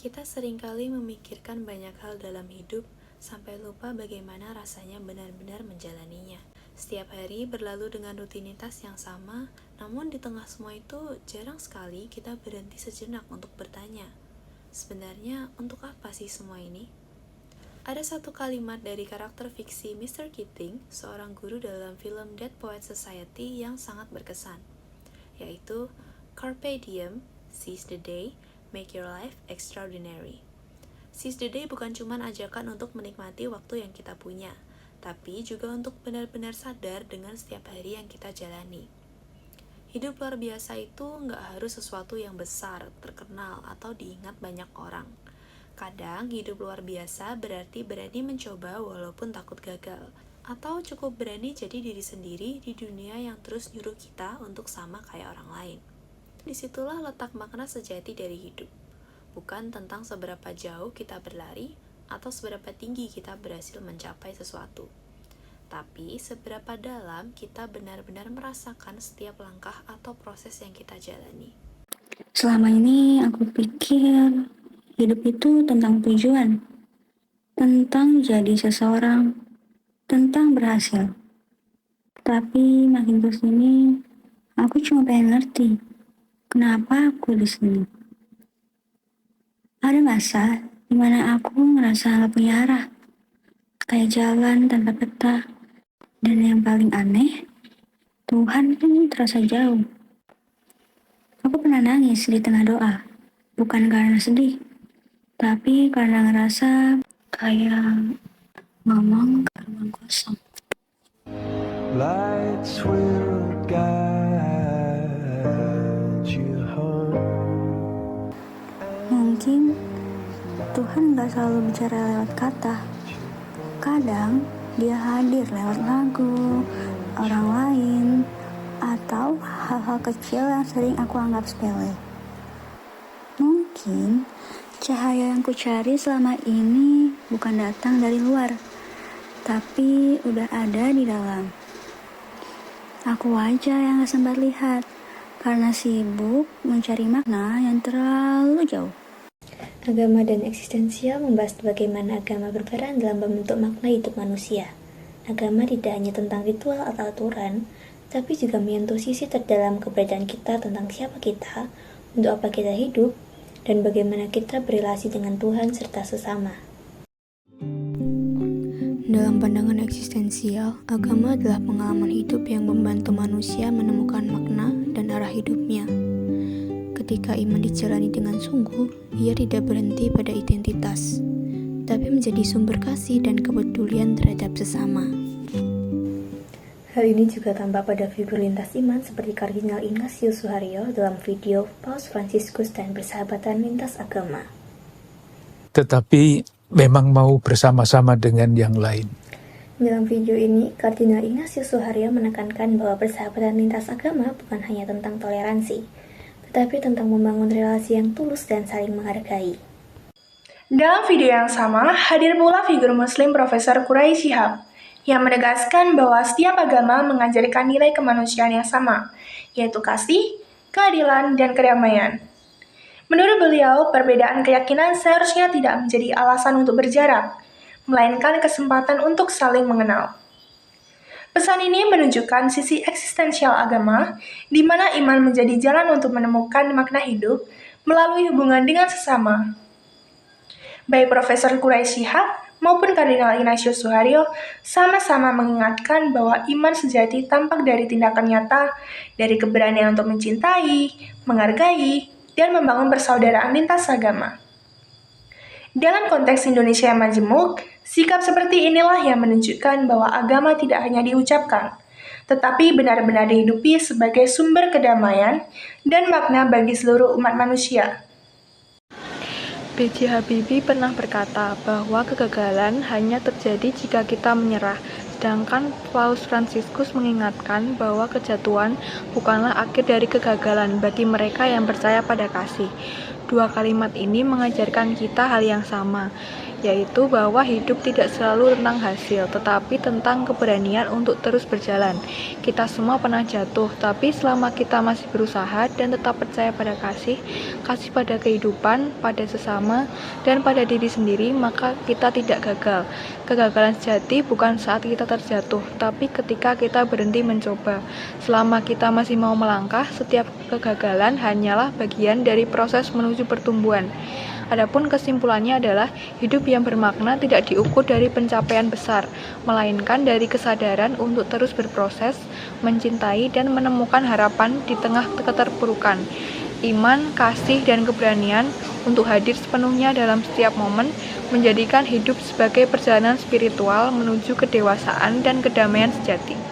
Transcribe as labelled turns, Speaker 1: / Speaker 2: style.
Speaker 1: Kita seringkali memikirkan banyak hal dalam hidup sampai lupa bagaimana rasanya benar-benar menjalaninya. Setiap hari berlalu dengan rutinitas yang sama, namun di tengah semua itu jarang sekali kita berhenti sejenak untuk bertanya, sebenarnya untuk apa sih semua ini? Ada satu kalimat dari karakter fiksi Mr. Keating, seorang guru dalam film Dead Poets Society yang sangat berkesan, yaitu Carpe diem, seize the day, make your life extraordinary. Seize the day bukan cuma ajakan untuk menikmati waktu yang kita punya, tapi juga untuk benar-benar sadar dengan setiap hari yang kita jalani. Hidup luar biasa itu nggak harus sesuatu yang besar, terkenal, atau diingat banyak orang. Kadang hidup luar biasa berarti berani mencoba walaupun takut gagal, atau cukup berani jadi diri sendiri di dunia yang terus nyuruh kita untuk sama kayak orang lain. Disitulah letak makna sejati dari hidup. Bukan tentang seberapa jauh kita berlari atau seberapa tinggi kita berhasil mencapai sesuatu, tapi seberapa dalam kita benar-benar merasakan setiap langkah atau proses yang kita jalani.
Speaker 2: Selama ini aku pikir hidup itu tentang tujuan, tentang jadi seseorang, tentang berhasil. Tapi makin kesini, aku cuma pengen ngerti kenapa aku di sini. Ada masa dimana aku ngerasa gak punya arah, kayak jalan tanpa peta. Dan yang paling aneh, Tuhan pun terasa jauh. Aku pernah nangis di tengah doa, bukan karena sedih, tapi karena ngerasa kayak ngomong ke ruang kosong.
Speaker 3: Lights will guide you home.
Speaker 2: Mungkin Tuhan gak selalu bicara lewat kata. Kadang dia hadir lewat lagu, orang lain, atau hal-hal kecil yang sering aku anggap sepele. Mungkin cahaya yang kucari selama ini bukan datang dari luar, tapi udah ada di dalam. Aku aja yang gak sempat lihat, karena sibuk mencari makna yang terlalu jauh.
Speaker 4: Agama dan eksistensial membahas bagaimana agama berperan dalam membentuk makna hidup manusia. Agama tidak hanya tentang ritual atau aturan, tapi juga menyentuh sisi terdalam keberadaan kita tentang siapa kita, untuk apa kita hidup, dan bagaimana kita berrelasi dengan Tuhan serta sesama.
Speaker 1: Dalam pandangan eksistensial, agama adalah pengalaman hidup yang membantu manusia menemukan makna dan arah hidupnya. Ketika iman dijalani dengan sungguh, ia tidak berhenti pada identitas, tapi menjadi sumber kasih dan kepedulian terhadap sesama.
Speaker 4: Hal ini juga tampak pada figur lintas iman seperti Kardinal Ignatius Suharyo dalam video Paus Fransiskus dan Persahabatan Lintas Agama.
Speaker 5: Tetapi memang mau bersama-sama dengan yang lain.
Speaker 4: Dalam video ini, Kardinal Ignatius Suharyo menekankan bahwa persahabatan lintas agama bukan hanya tentang toleransi, tetapi tentang membangun relasi yang tulus dan saling menghargai.
Speaker 6: Dalam video yang sama, hadir pula figur Muslim Profesor Quraish Shihab, yang menegaskan bahwa setiap agama mengajarkan nilai kemanusiaan yang sama, yaitu kasih, keadilan, dan kedamaian. Menurut beliau, perbedaan keyakinan seharusnya tidak menjadi alasan untuk berjarak, melainkan kesempatan untuk saling mengenal. Pesan ini menunjukkan sisi eksistensial agama, di mana iman menjadi jalan untuk menemukan makna hidup melalui hubungan dengan sesama. Baik Profesor Quraish Shihab maupun Kardinal Ignatius Suharyo sama-sama mengingatkan bahwa iman sejati tampak dari tindakan nyata, dari keberanian untuk mencintai, menghargai, dan membangun persaudaraan lintas agama. Dalam konteks Indonesia yang majemuk, sikap seperti inilah yang menunjukkan bahwa agama tidak hanya diucapkan, tetapi benar-benar dihidupi sebagai sumber kedamaian dan makna bagi seluruh umat manusia.
Speaker 7: B.J. Habibie pernah berkata bahwa kegagalan hanya terjadi jika kita menyerah, sedangkan Paus Fransiskus mengingatkan bahwa kejatuhan bukanlah akhir dari kegagalan bagi mereka yang percaya pada kasih. Dua kalimat ini mengajarkan kita hal yang sama, yaitu bahwa hidup tidak selalu tentang hasil, tetapi tentang keberanian untuk terus berjalan. Kita semua pernah jatuh, tapi selama kita masih berusaha dan tetap percaya pada kasih pada kehidupan, pada sesama, dan pada diri sendiri, maka kita tidak gagal. Kegagalan sejati bukan saat kita terjatuh, tapi ketika kita berhenti mencoba. Selama kita masih mau melangkah, setiap kegagalan hanyalah bagian dari proses menuju pertumbuhan. Adapun kesimpulannya adalah hidup yang bermakna tidak diukur dari pencapaian besar, melainkan dari kesadaran untuk terus berproses, mencintai dan menemukan harapan di tengah keterpurukan. Iman, kasih, dan keberanian untuk hadir sepenuhnya dalam setiap momen menjadikan hidup sebagai perjalanan spiritual menuju kedewasaan dan kedamaian sejati.